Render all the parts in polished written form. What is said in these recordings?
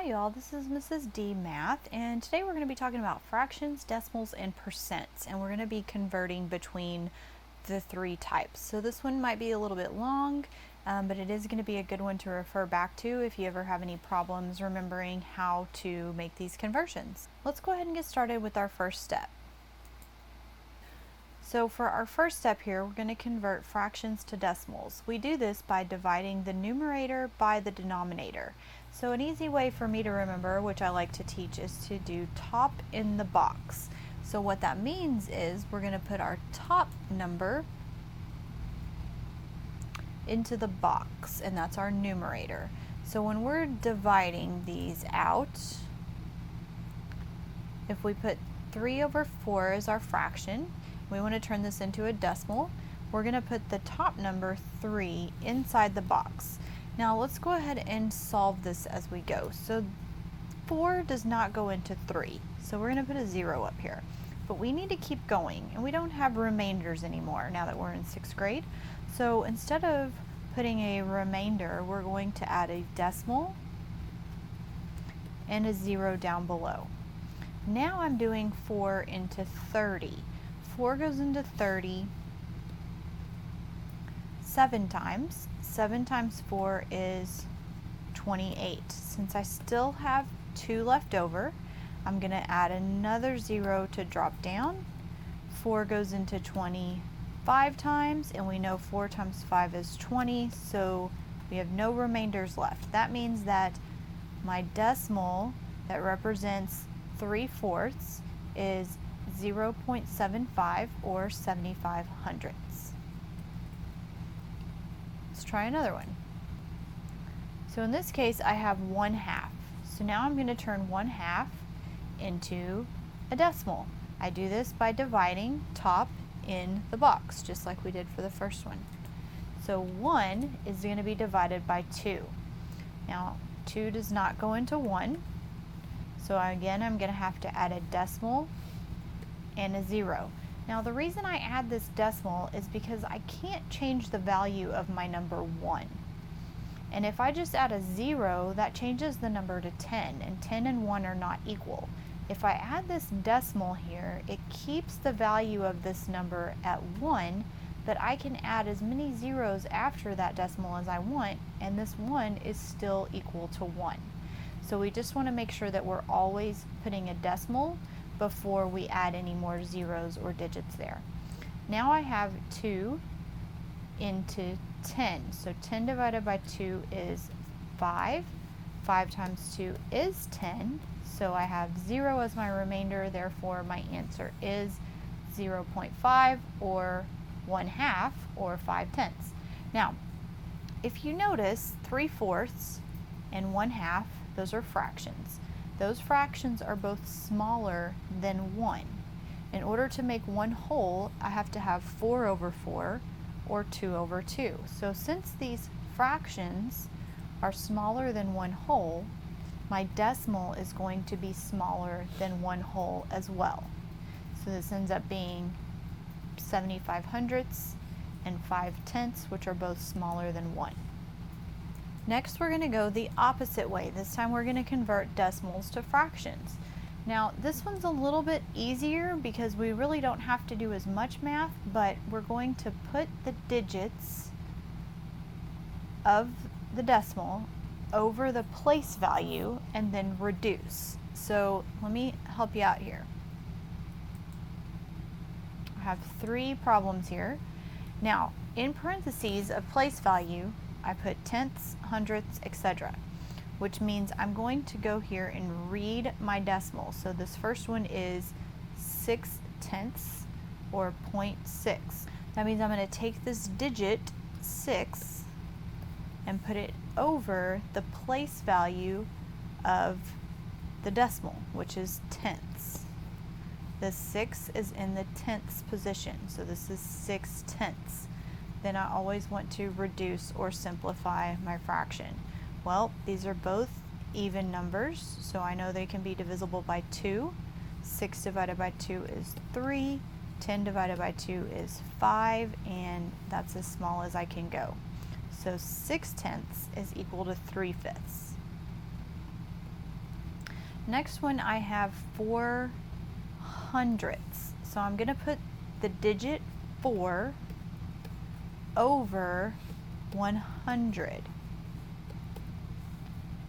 Hi y'all, this is Mrs.D Math, and today we're going to be talking about fractions, decimals, and percents, and we're going to be converting between the three types. So this one might be a little bit long, but it is going to be a good one to refer back to if you ever have any problems remembering how to make these conversions. Let's go ahead and get started with our first step. So for our first step here, we're going to convert fractions to decimals. We do this by dividing the numerator by the denominator. So an easy way for me to remember, which I like to teach, is to do top in the box. So what that means is we're going to put our top number into the box, and that's our numerator. So when we're dividing these out, if we put 3/4 as our fraction, we want to turn this into a decimal, we're going to put the top number 3 inside the box. Now let's go ahead and solve this as we go. So 4 does not go into 3, so we're going to put a 0 up here. But we need to keep going, and we don't have remainders anymore now that we're in 6th grade. So instead of putting a remainder, we're going to add a decimal and a 0 down below. Now I'm doing 4 into 30. 4 goes into 30 7 times. 7 times 4 is 28. Since I still have 2 left over, I'm going to add another 0 to drop down. 4 goes into 25 times, and we know 4 times 5 is 20, so we have no remainders left. That means that my decimal that represents 3/4 is 0.75 or 75 hundredths. Let's try another one. So in this case, I have 1/2. So now I'm going to turn 1/2 into a decimal. I do this by dividing top in the box, just like we did for the first one. So 1 is going to be divided by 2. Now 2 does not go into 1. So again, I'm going to have to add a decimal and a 0. Now the reason I add this decimal is because I can't change the value of my number 1. And if I just add a 0, that changes the number to 10, and 10 and 1 are not equal. If I add this decimal here, it keeps the value of this number at 1, but I can add as many zeros after that decimal as I want, and this 1 is still equal to 1. So we just want to make sure that we're always putting a decimal before we add any more zeros or digits there. Now I have 2 into 10. So 10 divided by 2 is 5. 5 times 2 is 10. So I have 0 as my remainder, therefore my answer is 0.5 or 1/2 or 5/10. Now, if you notice, 3/4 and 1/2, those are fractions. Those fractions are both smaller than 1. In order to make one whole, I have to have 4/4 or 2/2. So since these fractions are smaller than one whole, my decimal is going to be smaller than one whole as well. So this ends up being 75 hundredths and 5/10, which are both smaller than 1. Next, we're going to go the opposite way. This time we're going to convert decimals to fractions. Now, this one's a little bit easier because we really don't have to do as much math, but we're going to put the digits of the decimal over the place value and then reduce. So let me help you out here. I have 3 problems here. Now, in parentheses of place value, I put tenths, hundredths, etc., which means I'm going to go here and read my decimal. So this first one is 6/10 or 0.6. That means I'm going to take this digit 6 and put it over the place value of the decimal, which is tenths. The 6 is in the tenths position, so this is 6/10. Then I always want to reduce or simplify my fraction. Well, these are both even numbers, so I know they can be divisible by 2. 6 divided by 2 is 3. 10 divided by 2 is 5, and that's as small as I can go. So 6/10 is equal to 3/5. Next one, I have 4 hundredths. So I'm going to put the digit 4 over 100.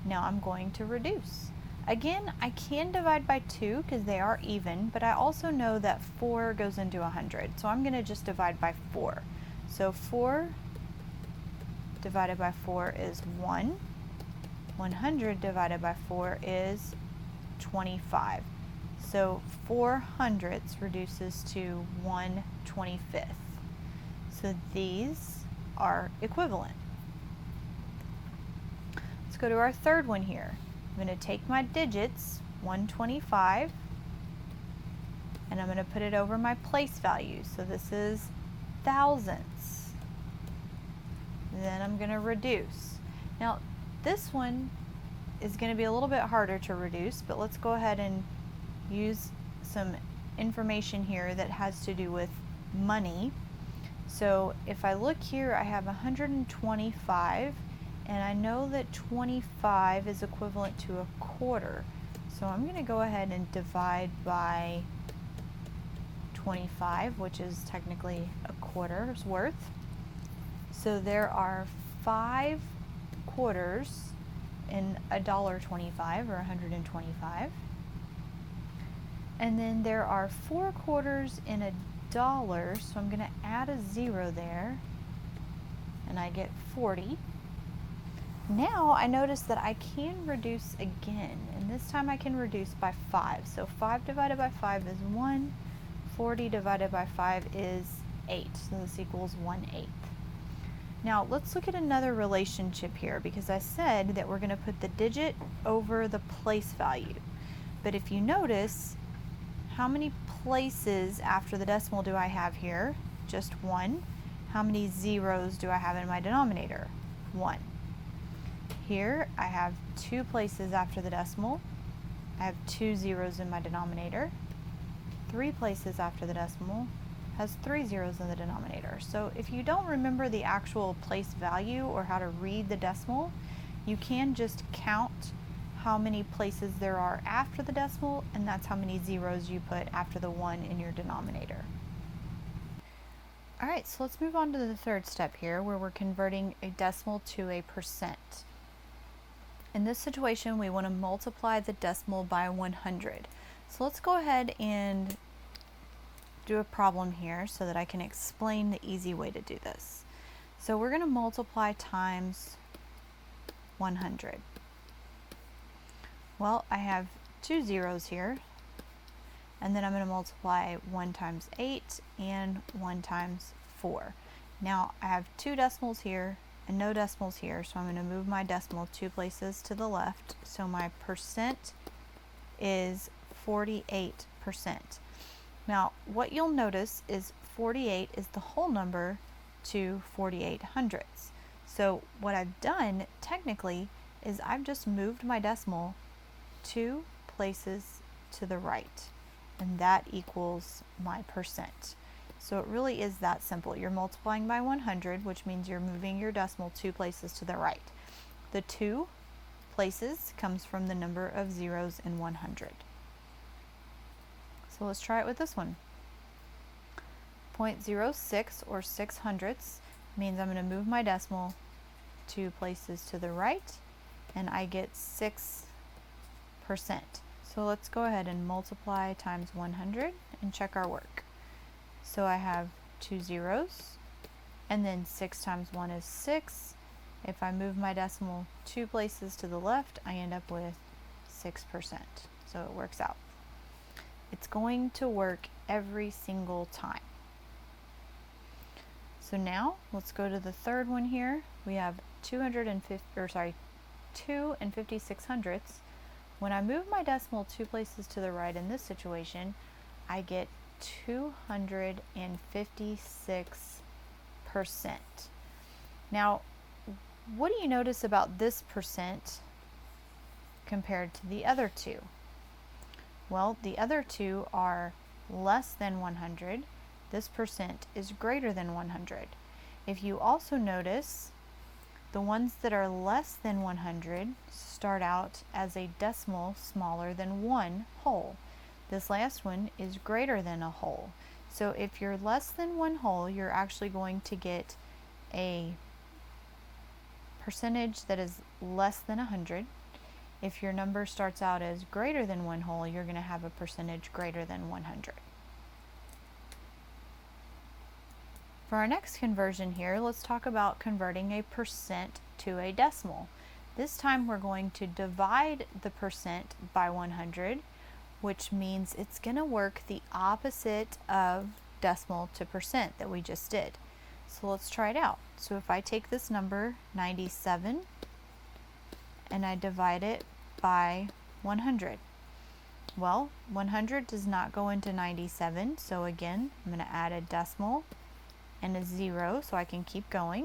Now I'm going to reduce. Again, I can divide by 2 because they are even, but I also know that 4 goes into 100. So I'm going to just divide by 4. So 4 divided by 4 is 1. 100 divided by 4 is 25. So 4 hundredths reduces to 1/25. So these are equivalent. Let's go to our third one here. I'm going to take my digits, 125, and I'm going to put it over my place value. So this is thousandths. Then I'm going to reduce. Now this one is going to be a little bit harder to reduce, but let's go ahead and use some information here that has to do with money. So if I look here, I have 125, and I know that 25 is equivalent to a quarter. So I'm going to go ahead and divide by 25, which is technically a quarter's worth. So there are 5 quarters in $1.25 or 125. And then there are 4 quarters in $1, so I'm going to add a 0 there, and I get 40. Now I notice that I can reduce again, and this time I can reduce by 5. So 5 divided by 5 is 1, 40 divided by 5 is 8, so this equals 1/8. Now let's look at another relationship here, because I said that we're going to put the digit over the place value. But if you notice, how many places after the decimal do I have here? Just 1. How many zeros do I have in my denominator? 1. Here I have 2 places after the decimal. I have 2 zeros in my denominator. 3 places after the decimal has 3 zeros in the denominator. So if you don't remember the actual place value or how to read the decimal, you can just count how many places there are after the decimal, and that's how many zeros you put after the 1 in your denominator. Alright, so let's move on to the third step here, where we're converting a decimal to a percent. In this situation, we want to multiply the decimal by 100. So let's go ahead and do a problem here so that I can explain the easy way to do this. So we're going to multiply times 100. Well, I have 2 zeros here, and then I'm going to multiply 1 times 8 and 1 times 4. Now I have 2 decimals here and no decimals here, so I'm going to move my decimal 2 places to the left. So my percent is 48%. Now what you'll notice is 48 is the whole number to 48 hundredths. So what I've done technically is I've just moved my decimal 2 places to the right, and that equals my percent. So it really is that simple. You're multiplying by 100, which means you're moving your decimal 2 places to the right. The 2 places comes from the number of zeros in 100. So let's try it with this one. 0.06 or 6 hundredths means I'm going to move my decimal 2 places to the right, and I get 6%. So let's go ahead and multiply times 100 and check our work. So I have 2 zeros, and then 6 times 1 is 6. If I move my decimal 2 places to the left, I end up with 6%. So it works out. It's going to work every single time. So now let's go to the third one here. We have 2 and 56 hundredths. When I move my decimal 2 places to the right in this situation, I get 256%. Now, what do you notice about this percent compared to the other two? Well, the other two are less than 100. This percent is greater than 100. If you also notice, The ones that are less than 100 start out as a decimal smaller than 1 whole. This last one is greater than a whole. So if you're less than 1 whole, you're actually going to get a percentage that is less than 100. If your number starts out as greater than 1 whole, you're going to have a percentage greater than 100. For our next conversion here, let's talk about converting a percent to a decimal. This time we're going to divide the percent by 100, which means it's going to work the opposite of decimal to percent that we just did. So let's try it out. So if I take this number 97 and I divide it by 100. Well, 100 does not go into 97, so again, I'm going to add a decimal and a 0 so I can keep going.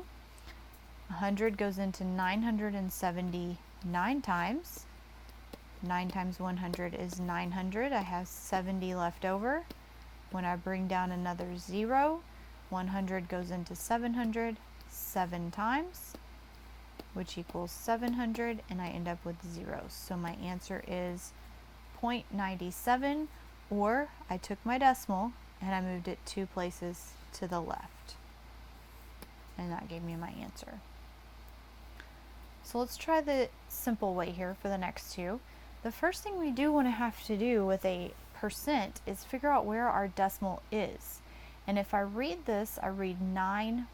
100 goes into 979 times. 9 times 100 is 900. I have 70 left over. When I bring down another 0, 100 goes into 700 7 times, which equals 700, and I end up with zeros. So my answer is 0.97, or I took my decimal and I moved it 2 places to the left. And that gave me my answer. So let's try the simple way here for the next two. The first thing we do want to have to do with a percent is figure out where our decimal is. And if I read this, I read 9%,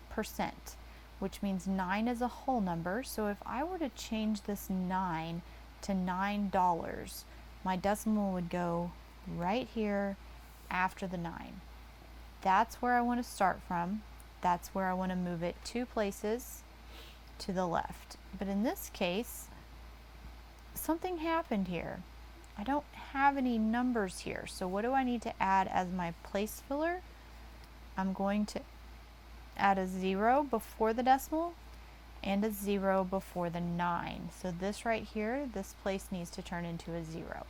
which means 9 is a whole number. So if I were to change this 9 to $9, my decimal would go right here after the 9. That's where I want to start from. That's where I want to move it 2 places to the left. But in this case, something happened here. I don't have any numbers here. So what do I need to add as my place filler? I'm going to add a 0 before the decimal and a 0 before the 9. So this right here, this place needs to turn into a 0.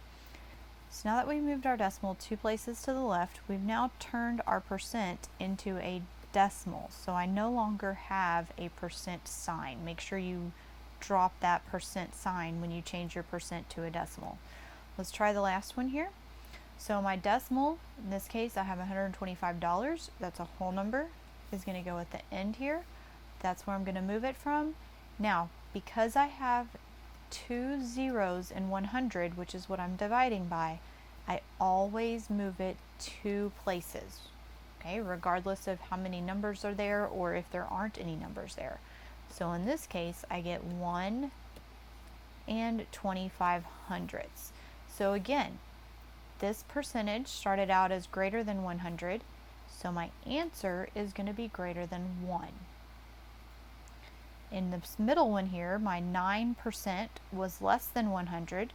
So now that we've moved our decimal 2 places to the left, we've now turned our percent into a decimal. So I no longer have a percent sign. Make sure you drop that percent sign when you change your percent to a decimal. Let's try the last one here. So my decimal, in this case, I have $125. That's a whole number, is going to go at the end here. That's where I'm going to move it from. Now, because I have 2 zeros in 100, which is what I'm dividing by, I always move it 2 places, okay, regardless of how many numbers are there or if there aren't any numbers there. So in this case, I get 1 and 25 hundredths. So again, this percentage started out as greater than 100, so my answer is going to be greater than 1. In this middle one here, my 9% was less than 100,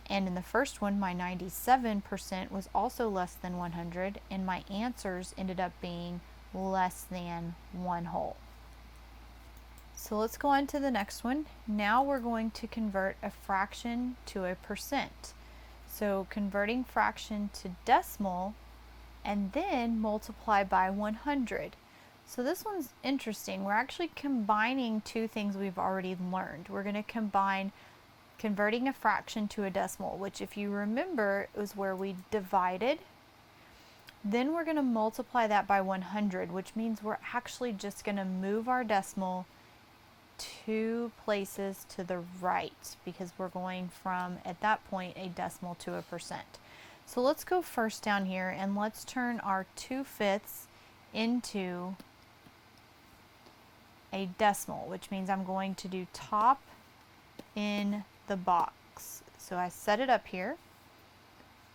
and in the first one, my 97% was also less than 100, and my answers ended up being less than 1 whole. So let's go on to the next one. Now we're going to convert a fraction to a percent. So converting fraction to decimal and then multiply by 100. So this one's interesting. We're actually combining 2 things we've already learned. We're going to combine converting a fraction to a decimal, which if you remember was where we divided. Then we're going to multiply that by 100, which means we're actually just going to move our decimal 2 places to the right because we're going from, at that point, a decimal to a percent. So let's go first down here and let's turn our 2/5 into a decimal, which means I'm going to do top in the box. So I set it up here.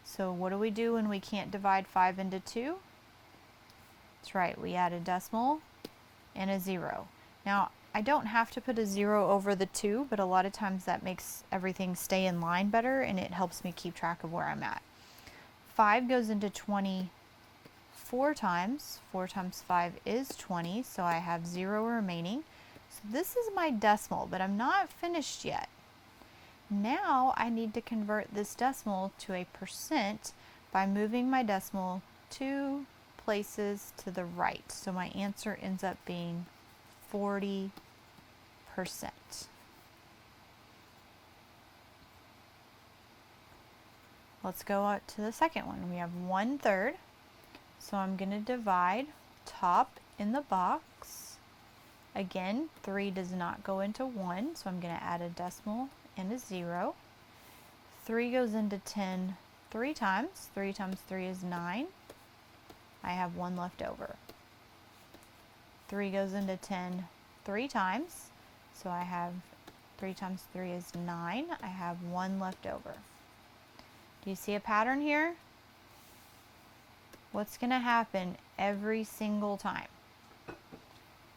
So what do we do when we can't divide 5 into 2? That's right, we add a decimal and a 0. Now, I don't have to put a 0 over the 2, but a lot of times that makes everything stay in line better and it helps me keep track of where I'm at. 5 goes into 20 4 times. 4 times 5 is 20, so I have 0 remaining. So this is my decimal, but I'm not finished yet. Now I need to convert this decimal to a percent by moving my decimal 2 places to the right. So my answer ends up being 40%. percent. Let's go out to the second one. We have 1/3. So I'm going to divide top in the box. Again, 3 does not go into 1, so I'm going to add a decimal and a 0. 3 goes into 10 3 times. 3 times 3 is 9. I have 1 left over. 3 goes into 10 3 times, so I have 3 times 3 is 9. I have 1 left over. Do you see a pattern here? What's going to happen every single time?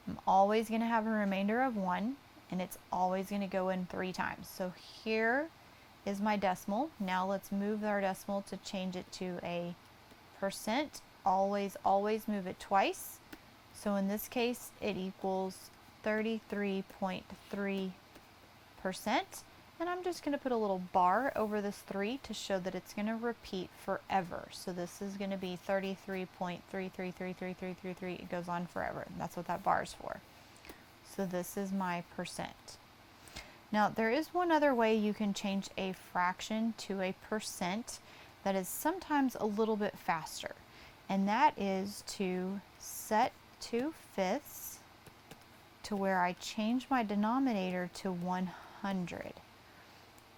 I'm always going to have a remainder of 1, and it's always going to go in 3 times. So here is my decimal. Now let's move our decimal to change it to a percent. Always move it twice. So in this case, it equals 33.3%. And I'm just going to put a little bar over this 3 to show that it's going to repeat forever. So this is going to be 33.33333333. It goes on forever. That's what that bar is for. So this is my percent. Now there is one other way you can change a fraction to a percent that is sometimes a little bit faster. And that is to set 2/5 to where I change my denominator to 100.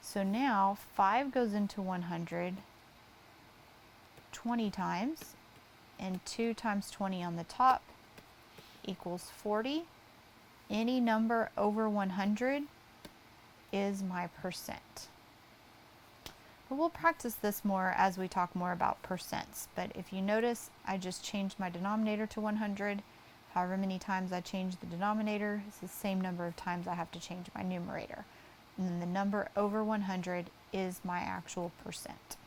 So now 5 goes into 100 20 times, and 2 times 20 on the top equals 40. Any number over 100 is my percent. But we'll practice this more as we talk more about percents. But if you notice, I just changed my denominator to 100. However many times I change the denominator, it's the same number of times I have to change my numerator. And then the number over 100 is my actual percent.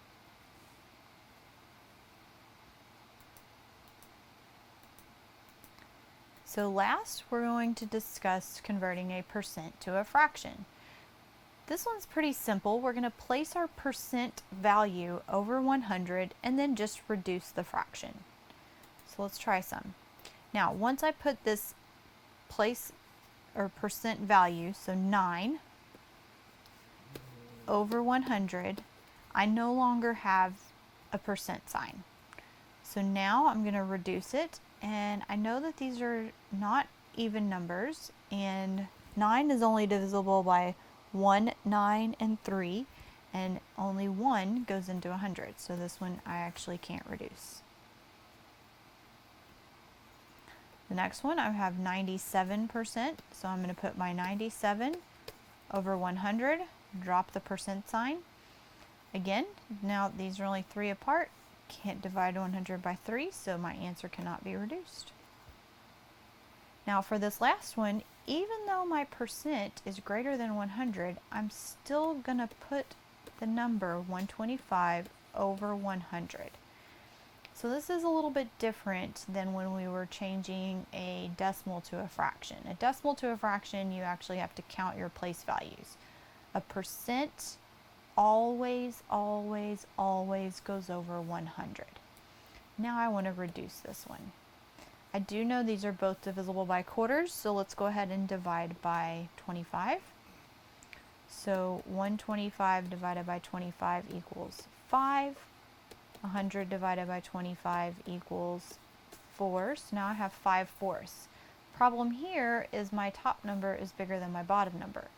So last, we're going to discuss converting a percent to a fraction. This one's pretty simple. We're going to place our percent value over 100 and then just reduce the fraction. So let's try some. Now, once I put this place or percent value, so 9 over 100, I no longer have a percent sign. So now I'm going to reduce it, and I know that these are not even numbers, and 9 is only divisible by 1, 9, and 3, and only 1 goes into 100, so this one I actually can't reduce. The next one, I have 97%, so I'm going to put my 97 over 100, drop the percent sign. Again, now these are only 3 apart, can't divide 100 by 3, so my answer cannot be reduced. Now for this last one, even though my percent is greater than 100, I'm still going to put the number 125 over 100. So this is a little bit different than when we were changing a decimal to a fraction. A decimal to a fraction, you actually have to count your place values. A percent always goes over 100. Now I want to reduce this one. I do know these are both divisible by quarters, so let's go ahead and divide by 25. So 125 divided by 25 equals 5. 100 divided by 25 equals 4. So now I have 5/4. Problem here is my top number is bigger than my bottom number.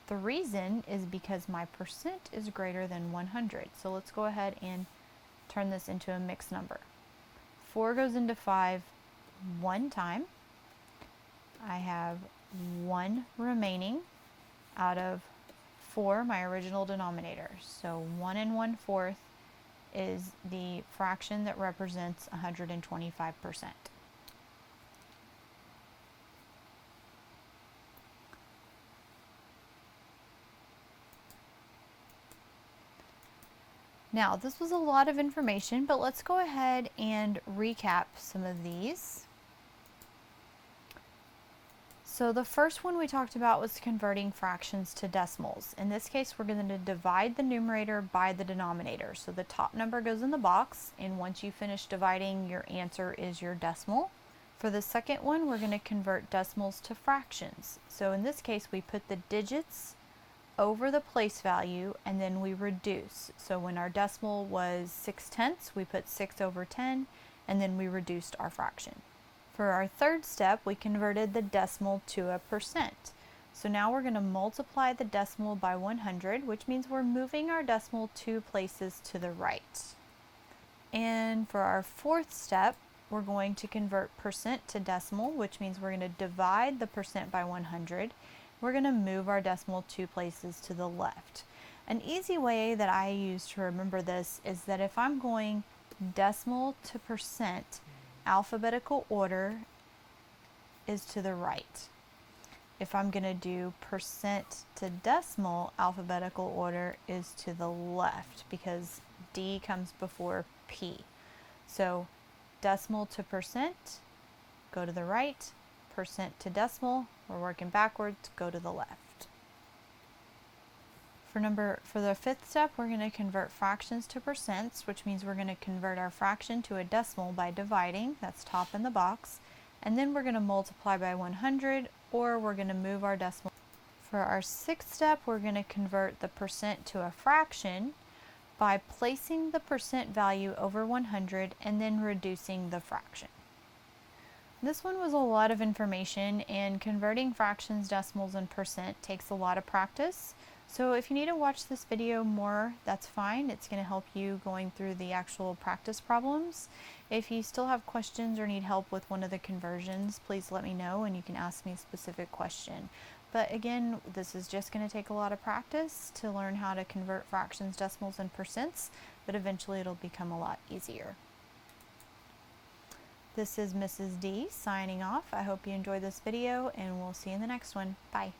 The reason is because my percent is greater than 100. So let's go ahead and turn this into a mixed number. 4 goes into 5 one time. I have 1 remaining out of 4, my original denominator. So 1 1/4 is the fraction that represents 125%. Now, this was a lot of information, but let's go ahead and recap some of these. So the first one we talked about was converting fractions to decimals. In this case, we're going to divide the numerator by the denominator. So the top number goes in the box, and once you finish dividing, your answer is your decimal. For the second one, we're going to convert decimals to fractions. So in this case, we put the digits over the place value and then we reduce. So when our decimal was 6/10, we put 6 over 10 and then we reduced our fraction. For our third step, we converted the decimal to a percent. So now we're going to multiply the decimal by 100, which means we're moving our decimal 2 places to the right. And for our fourth step, we're going to convert percent to decimal, which means we're going to divide the percent by 100. We're going to move our decimal 2 places to the left. An easy way that I use to remember this is that if I'm going decimal to percent, alphabetical order is to the right. If I'm going to do percent to decimal, alphabetical order is to the left because D comes before P. So decimal to percent, go to the right. Percent to decimal, we're working backwards, go to the left. For the fifth step, we're going to convert fractions to percents, which means we're going to convert our fraction to a decimal by dividing, that's top in the box, and then we're going to multiply by 100, or we're going to move our decimal. For our sixth step, we're going to convert the percent to a fraction by placing the percent value over 100 and then reducing the fraction. This one was a lot of information, and converting fractions, decimals, and percent takes a lot of practice. So if you need to watch this video more, that's fine. It's going to help you going through the actual practice problems. If you still have questions or need help with one of the conversions, please let me know and you can ask me a specific question. But again, this is just going to take a lot of practice to learn how to convert fractions, decimals, and percents, but eventually it'll become a lot easier. This is Mrs. D signing off. I hope you enjoyed this video and we'll see you in the next one. Bye.